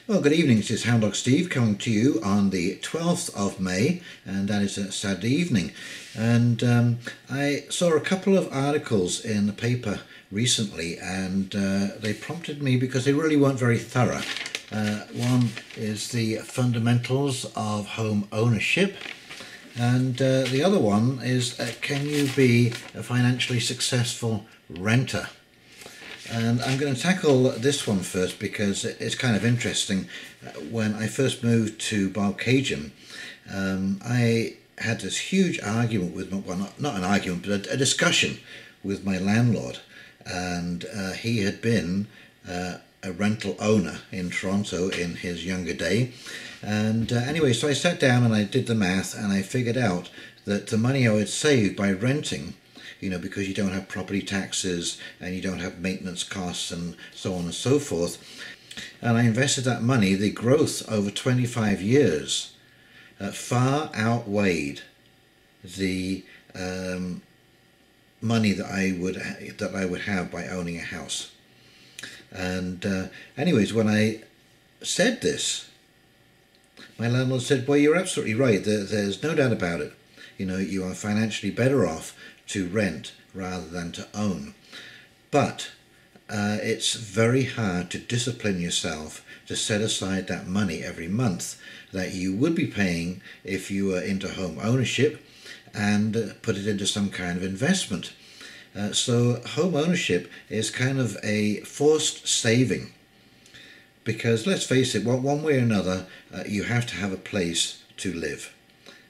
Well, good evening. This is Hound Dog Steve coming to you on the 12th of May, and that is a Saturday evening. And I saw a couple of articles in the paper recently, and they prompted me because they really weren't very thorough. One is the fundamentals of home ownership, and the other one is can you be a financially successful renter? And I'm going to tackle this one first because it's kind of interesting. When I first moved to Balcagian, I had this huge argument with, well, not an argument, but a discussion with my landlord. And he had been a rental owner in Toronto in his younger day. And anyway, so I sat down and I did the math and I figured out that the money I would save by renting, because you don't have property taxes and you don't have maintenance costs and so on and so forth. And I invested that money, the growth over 25 years far outweighed the money that I would have by owning a house. And anyways, when I said this, my landlord said, well, you're absolutely right. There's no doubt about it. You are financially better off to rent rather than to own. But it's very hard to discipline yourself to set aside that money every month that you would be paying if you were into home ownership and put it into some kind of investment. So home ownership is kind of a forced saving, because let's face it, one way or another, you have to have a place to live.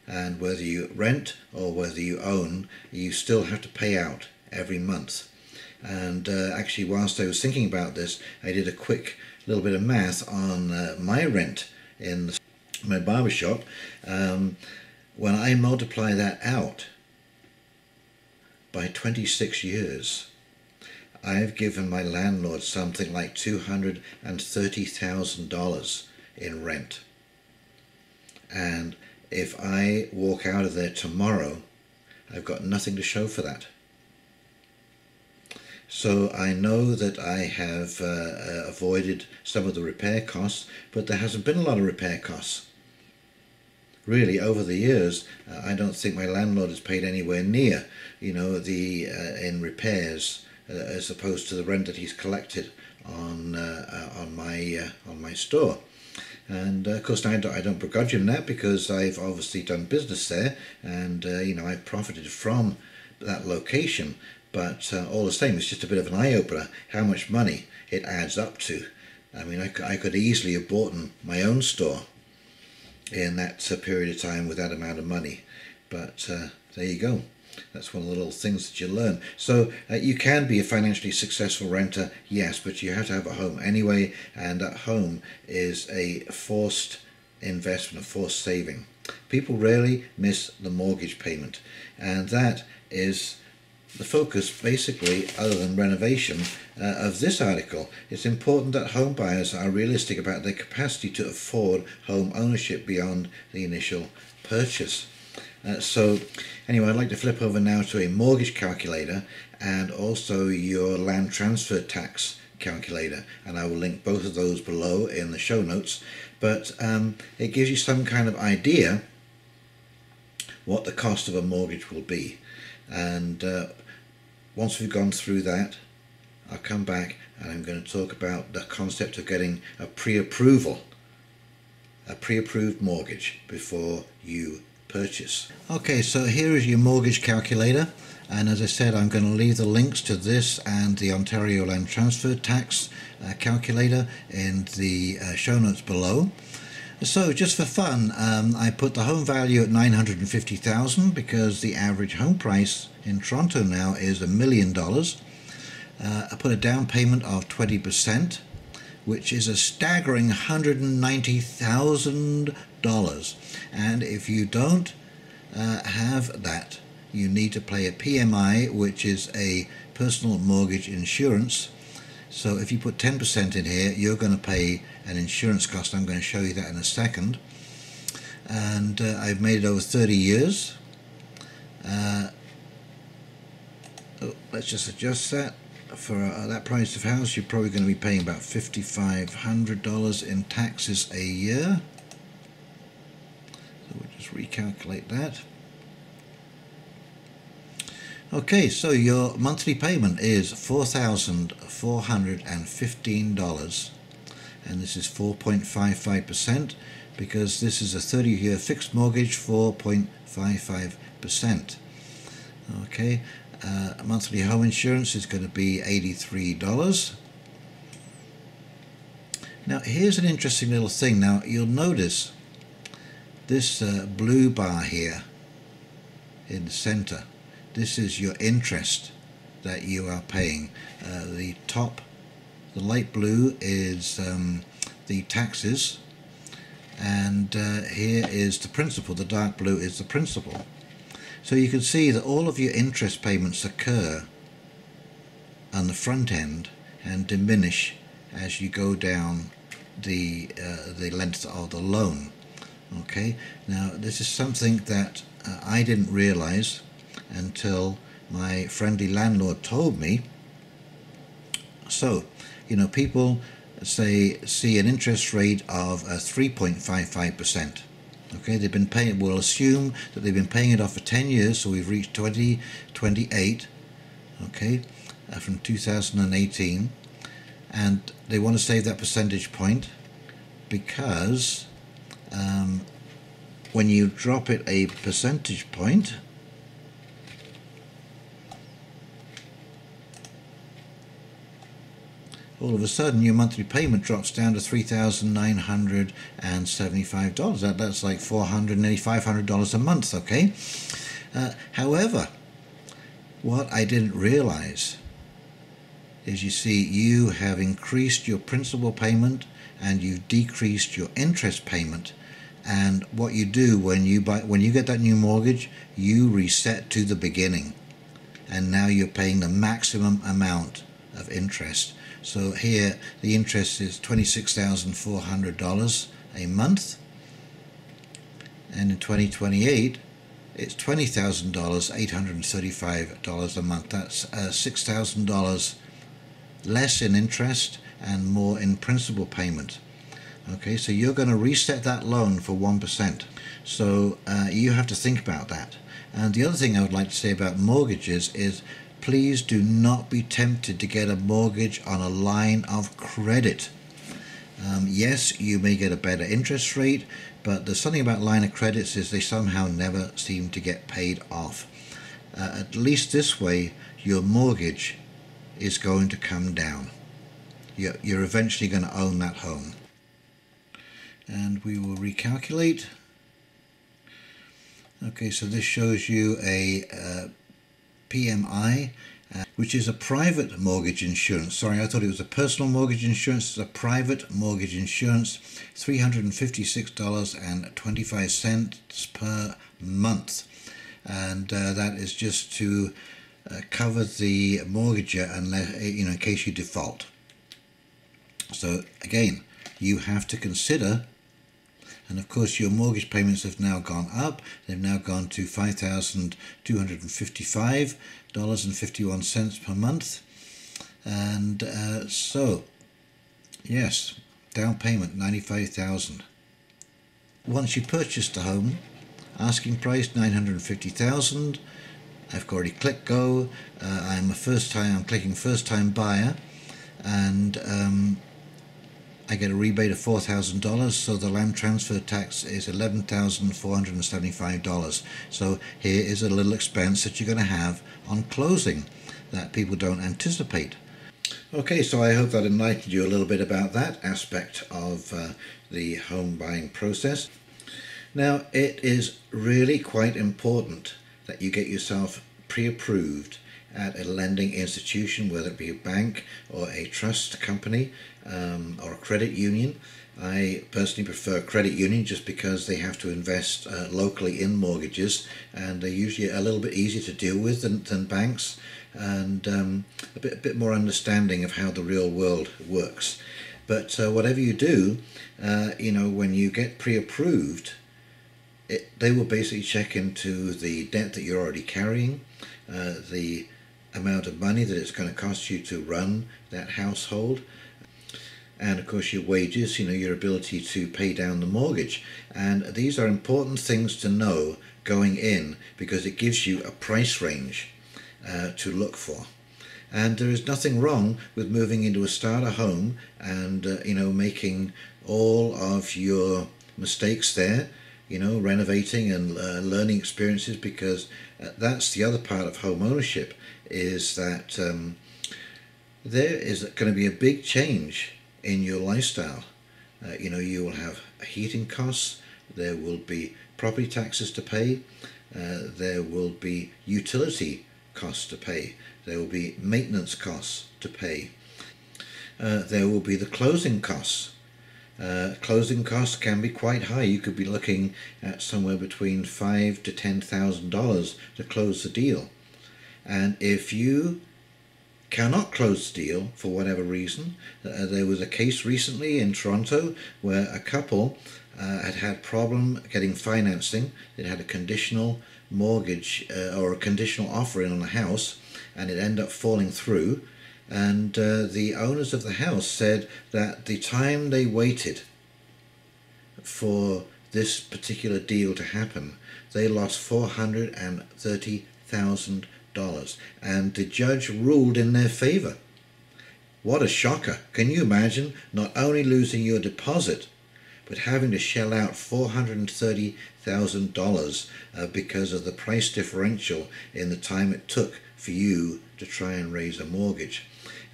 And whether you rent or whether you own, you still have to pay out every month. And actually, whilst I was thinking about this, I did a quick little bit of math on my rent in my barbershop. When I multiply that out by 26 years, I've given my landlord something like $230,000 in rent. And if I walk out of there tomorrow, I've got nothing to show for that. So I know that I have avoided some of the repair costs, but there hasn't been a lot of repair costs. Really, over the years, I don't think my landlord has paid anywhere near, in repairs as opposed to the rent that he's collected on my store. And of course, I don't begrudge him that, because I've obviously done business there, and I've profited from that location. But all the same, it's just a bit of an eye-opener how much money it adds up to. I mean, I could easily have bought my own store in that period of time with that amount of money. But there you go. That's one of the little things that you learn. So you can be a financially successful renter, yes, but you have to have a home anyway, and that home is a forced investment, a forced saving. People rarely miss the mortgage payment, and that is the focus, basically, other than renovation, of this article. It's important that home buyers are realistic about their capacity to afford home ownership beyond the initial purchase. So anyway, I'd like to flip over now to a mortgage calculator and also your land transfer tax calculator, and I will link both of those below in the show notes. But it gives you some kind of idea what the cost of a mortgage will be. And once we've gone through that, I'll come back and I'm going to talk about the concept of getting a pre-approved mortgage before you purchase. Okay, so here is your mortgage calculator, and as I said, I'm going to leave the links to this and the Ontario Land Transfer Tax calculator in the show notes below. So just for fun, I put the home value at $950,000 because the average home price in Toronto now is $1 million. I put a down payment of 20%, which is a staggering $190,000. And if you don't have that, you need to pay a PMI, which is a personal mortgage insurance. So if you put 10% in here, you're going to pay an insurance cost. I'm going to show you that in a second. And I've made it over 30 years. Let's just adjust that. for that price of house, you're probably going to be paying about $5,500 in taxes a year. So we'll just recalculate that. Okay, so your monthly payment is $4,415, and this is 4.55%, because this is a 30-year fixed mortgage, 4.55%. Okay, monthly home insurance is going to be $83. Now here's an interesting little thing. Now you'll notice this blue bar here in the center. This is your interest that you are paying. The light blue is the taxes, and here is the principal. The dark blue is the principal. So you can see that all of your interest payments occur on the front end and diminish as you go down the length of the loan. Okay, now this is something that I didn't realize until my friendly landlord told me. So, you know, people see an interest rate of 3.55%. Okay, they've been paying. We'll assume that they've been paying it off for 10 years, so we've reached 2028. Okay, from 2018, and they want to save that percentage point because when you drop it a percentage point, all of a sudden your monthly payment drops down to $3,975. That's like $400, nearly $500 a month. Okay. However, what I didn't realize is, you see, you have increased your principal payment and you've decreased your interest payment. And what you do when you get that new mortgage, you reset to the beginning, and now you're paying the maximum amount of interest. So here the interest is $26,400 a month, and in 2028 it's $20,835 a month. That's $6,000 less in interest and more in principal payment. Okay, so you're going to reset that loan for 1%. So you have to think about that. And the other thing I would like to say about mortgages is, please do not be tempted to get a mortgage on a line of credit. Yes, you may get a better interest rate, but there's something about line of credits is they somehow never seem to get paid off. At least this way, your mortgage is going to come down. You're eventually going to own that home. And we will recalculate. Okay, so this shows you a PMI, which is a private mortgage insurance. Sorry, I thought it was a personal mortgage insurance. It's a private mortgage insurance, $356.25 per month. And that is just to cover the mortgager unless, in case you default. So again, you have to consider. And of course your mortgage payments have now gone up. They've now gone to $5,255.51 per month. And so, yes, down payment $95,000. Once you purchase the home, asking price $950,000. I've already clicked go. I'm clicking first time buyer, and I get a rebate of $4,000, so the land transfer tax is $11,475. So here is a little expense that you're going to have on closing that people don't anticipate. Okay, so I hope that enlightened you a little bit about that aspect of the home buying process. Now, it is really quite important that you get yourself pre-approved at a lending institution, whether it be a bank or a trust company or a credit union. I personally prefer a credit union just because they have to invest locally in mortgages, and they're usually a little bit easier to deal with than banks, and a bit more understanding of how the real world works. But whatever you do, when you get pre-approved, they will basically check into the debt that you're already carrying, the amount of money that it's going to cost you to run that household, and of course your wages, your ability to pay down the mortgage. And these are important things to know going in, because it gives you a price range to look for. And there is nothing wrong with moving into a starter home and making all of your mistakes there, renovating and learning experiences, because that's the other part of home ownership, is that there is going to be a big change in your lifestyle. You will have heating costs, there will be property taxes to pay, there will be utility costs to pay, there will be maintenance costs to pay, there will be the closing costs. Closing costs can be quite high. You could be looking at somewhere between $5,000 to $10,000 to close the deal. And if you cannot close the deal for whatever reason, there was a case recently in Toronto where a couple had problem getting financing. It had a conditional mortgage or a conditional offer in on a house, and it ended up falling through. And the owners of the house said that the time they waited for this particular deal to happen, they lost $430,000, and the judge ruled in their favor. What a shocker. Can you imagine not only losing your deposit, but having to shell out $430,000 because of the price differential in the time it took for you to try and raise a mortgage?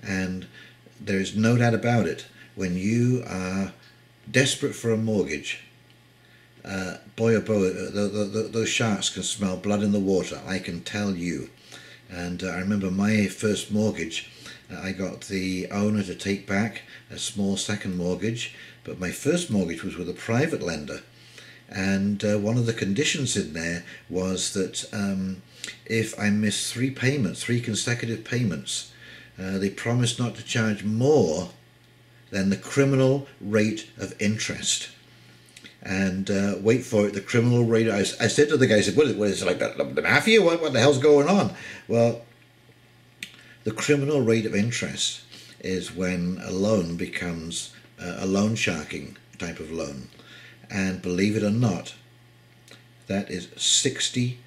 And there's no doubt about it, when you are desperate for a mortgage, boy oh boy, those sharks can smell blood in the water, I can tell you. And I remember my first mortgage, I got the owner to take back a small second mortgage, but my first mortgage was with a private lender. And one of the conditions in there was that if I missed three consecutive payments, they promised not to charge more than the criminal rate of interest. And wait for it, the criminal rate, I said to the guy, I said, what is it, like the mafia? What the hell's going on? Well, the criminal rate of interest is when a loan becomes a loan sharking type of loan. And believe it or not, that is 60%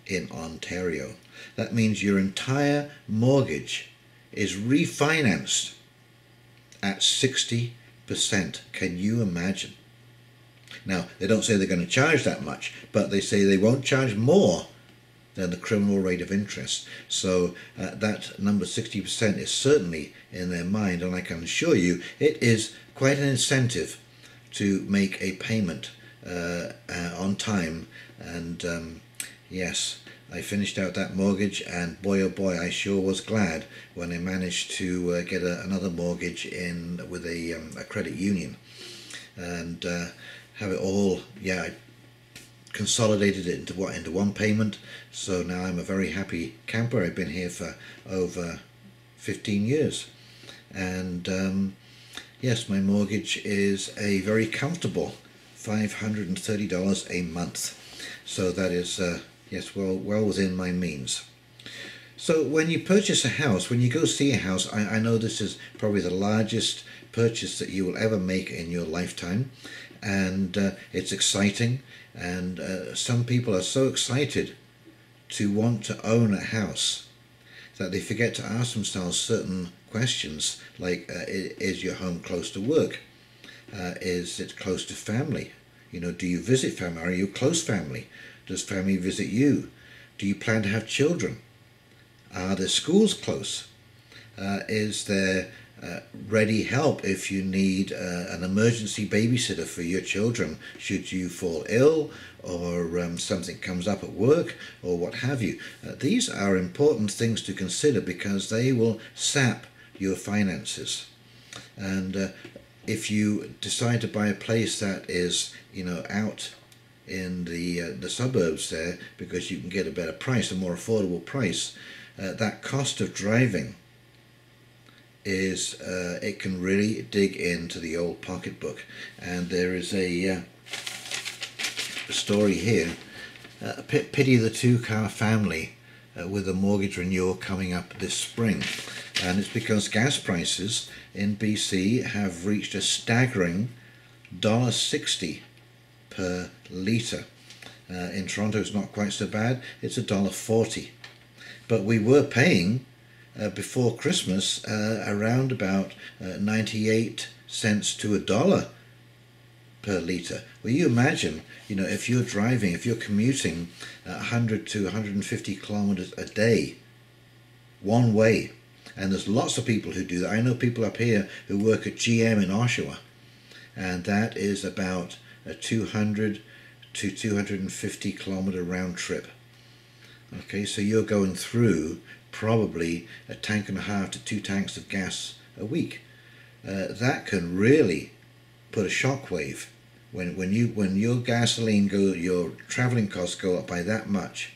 in Ontario. That means your entire mortgage is refinanced at 60%. Can you imagine? Now, they don't say they're going to charge that much, but they say they won't charge more than the criminal rate of interest. So that number 60% is certainly in their mind, and I can assure you it is quite an incentive to make a payment on time. And yes, I finished out that mortgage, and boy oh boy, I sure was glad when I managed to get another mortgage in with a credit union, and have it all, I consolidated it into one payment. So now I'm a very happy camper. I've been here for over 15 years, and yes, my mortgage is a very comfortable $530 a month. So that is yes, well within my means. So when you purchase a house, when you go see a house, I know this is probably the largest purchase that you will ever make in your lifetime, and it's exciting, and some people are so excited to want to own a house that they forget to ask themselves certain questions, like is your home close to work? Is it close to family? Do you visit family? Are you close family? Does family visit you? Do you plan to have children? Are there schools close? Is there ready help if you need an emergency babysitter for your children should you fall ill, or something comes up at work, or what have you? These are important things to consider, because they will sap your finances. And if you decide to buy a place that is out in the suburbs there, because you can get a better price, a more affordable price, that cost of driving is it can really dig into the old pocketbook. And there is a story here. Pity the two-car family with a mortgage renewal coming up this spring. And it's because gas prices in BC have reached a staggering $1.60 per litre. In Toronto it's not quite so bad, it's $1.40. But we were paying before Christmas around about 98 cents to $1 per litre. Well, you imagine, if you're driving, if you're commuting 100 to 150 kilometres a day, one way, and there's lots of people who do that. I know people up here who work at GM in Oshawa, and that is about a 200 to 250 kilometre round trip. Okay, so you're going through probably a tank and a half to 2 tanks of gas a week. That can really put a shockwave when your gasoline your travelling costs go up by that much.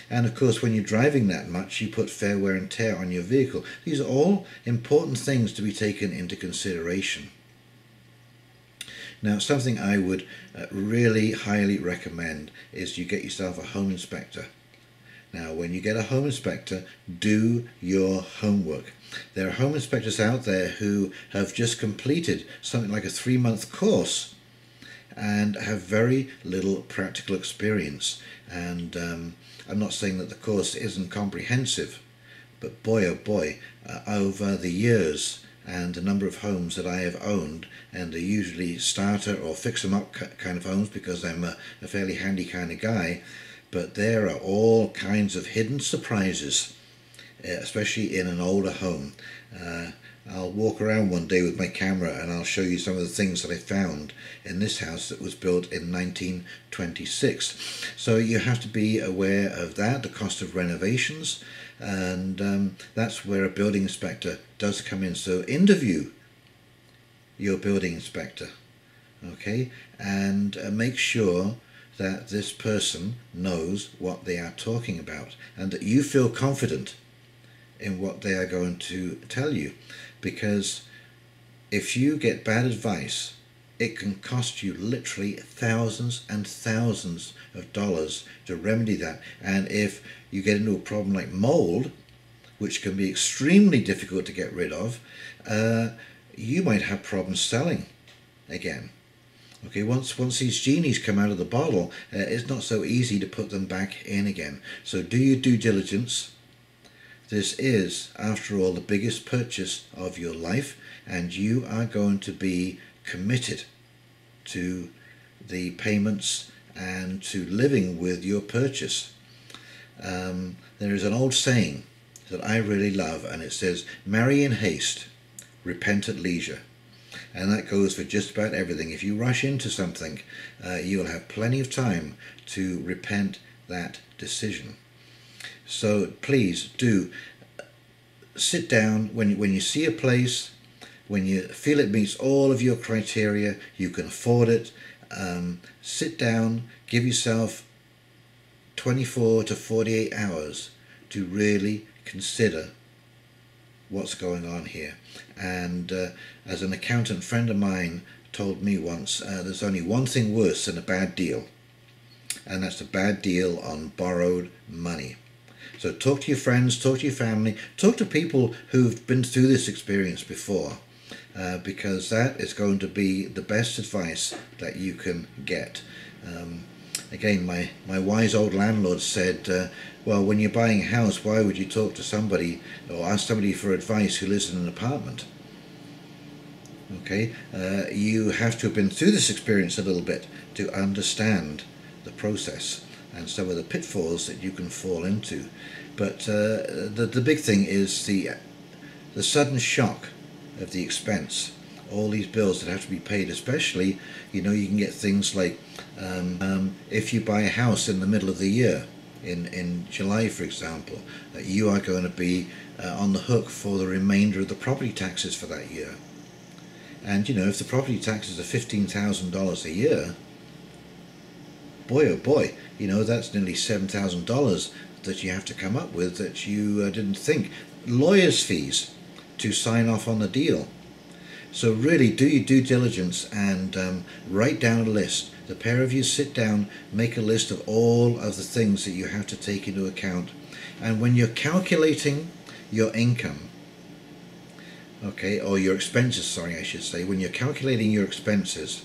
And of course, when you're driving that much, you put fair wear and tear on your vehicle. These are all important things to be taken into consideration. Now, something I would really highly recommend is you get yourself a home inspector. Now, when you get a home inspector, do your homework. There are home inspectors out there who have just completed something like a 3-month course and have very little practical experience. And I'm not saying that the course isn't comprehensive, but boy oh boy, over the years and the number of homes that I have owned, and they're usually starter or fix them up kind of homes because I'm a fairly handy kind of guy, but there are all kinds of hidden surprises, especially in an older home. I'll walk around one day with my camera and I'll show you some of the things that I found in this house that was built in 1926. So you have to be aware of that, the cost of renovations, and that's where a building inspector does come in. So interview your building inspector, okay, and make sure that this person knows what they are talking about and that you feel confident in what they are going to tell you. Because if you get bad advice, it can cost you literally thousands and thousands of dollars to remedy that. And if you get into a problem like mold, which can be extremely difficult to get rid of, you might have problems selling again. Okay, once these genies come out of the bottle, it's not so easy to put them back in again. So do your due diligence. This is, after all, the biggest purchase of your life, and you are going to be committed to the payments and to living with your purchase. There is an old saying that I really love, and it says, "Marry in haste, repent at leisure." And that goes for just about everything. If you rush into something, you will have plenty of time to repent that decision. So please do sit down when you see a place, when you feel it meets all of your criteria, you can afford it. Sit down, give yourself 24 to 48 hours to really consider what's going on here. And as an accountant friend of mine told me once, there's only one thing worse than a bad deal, and that's a bad deal on borrowed money. So talk to your friends, talk to your family, talk to people who've been through this experience before, because that is going to be the best advice that you can get. Again, my wise old landlord said, well, when you're buying a house, why would you talk to somebody or ask somebody for advice who lives in an apartment? Okay, you have to have been through this experience a little bit to understand the process and some of the pitfalls that you can fall into. But the big thing is the sudden shock of the expense. All these bills that have to be paid, especially, you can get things like if you buy a house in the middle of the year, in July, for example, you are going to be on the hook for the remainder of the property taxes for that year. And if the property taxes are $15,000 a year, boy oh boy, that's nearly $7,000 that you have to come up with that you didn't think. Lawyers' fees to sign off on the deal. So really do your due diligence and write down a list The pair of you sit down, make a list of all of the things that you have to take into account. And when you're calculating your income, okay, or your expenses, sorry, I should say, when you're calculating your expenses,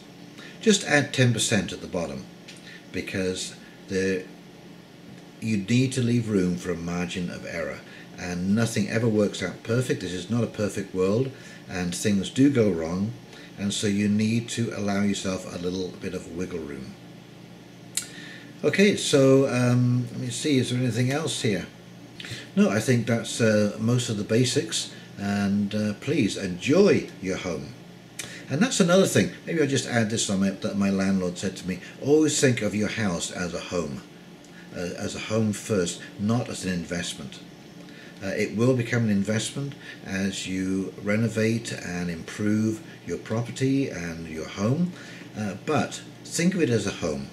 just add 10% at the bottom, because you need to leave room for a margin of error, and nothing ever works out perfect. This is not a perfect world, and things do go wrong, and so you need to allow yourself a little bit of wiggle room. Okay, so let me see, is there anything else here? No, I think that's most of the basics, and please enjoy your home. And that's another thing, maybe I'll just add this on that my landlord said to me: always think of your house as a home first, not as an investment. It will become an investment as you renovate and improve your property and your home, but think of it as a home,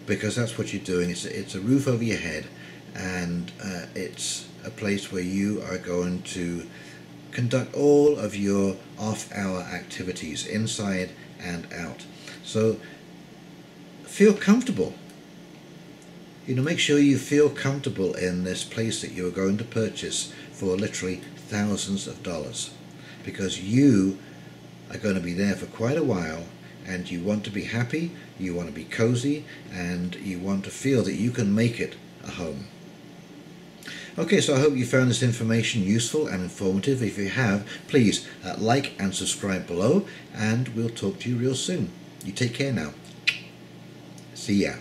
because that's what you're doing. It's a roof over your head, and it's a place where you are going to conduct all of your off-hour activities, inside and out. So feel comfortable. Make sure you feel comfortable in this place that you are going to purchase for literally thousands of dollars, because you are going to be there for quite a while, and you want to be happy, you want to be cozy, and you want to feel that you can make it a home. Okay, so I hope you found this information useful and informative. If you have, please like and subscribe below, and we'll talk to you real soon. You take care now. See ya.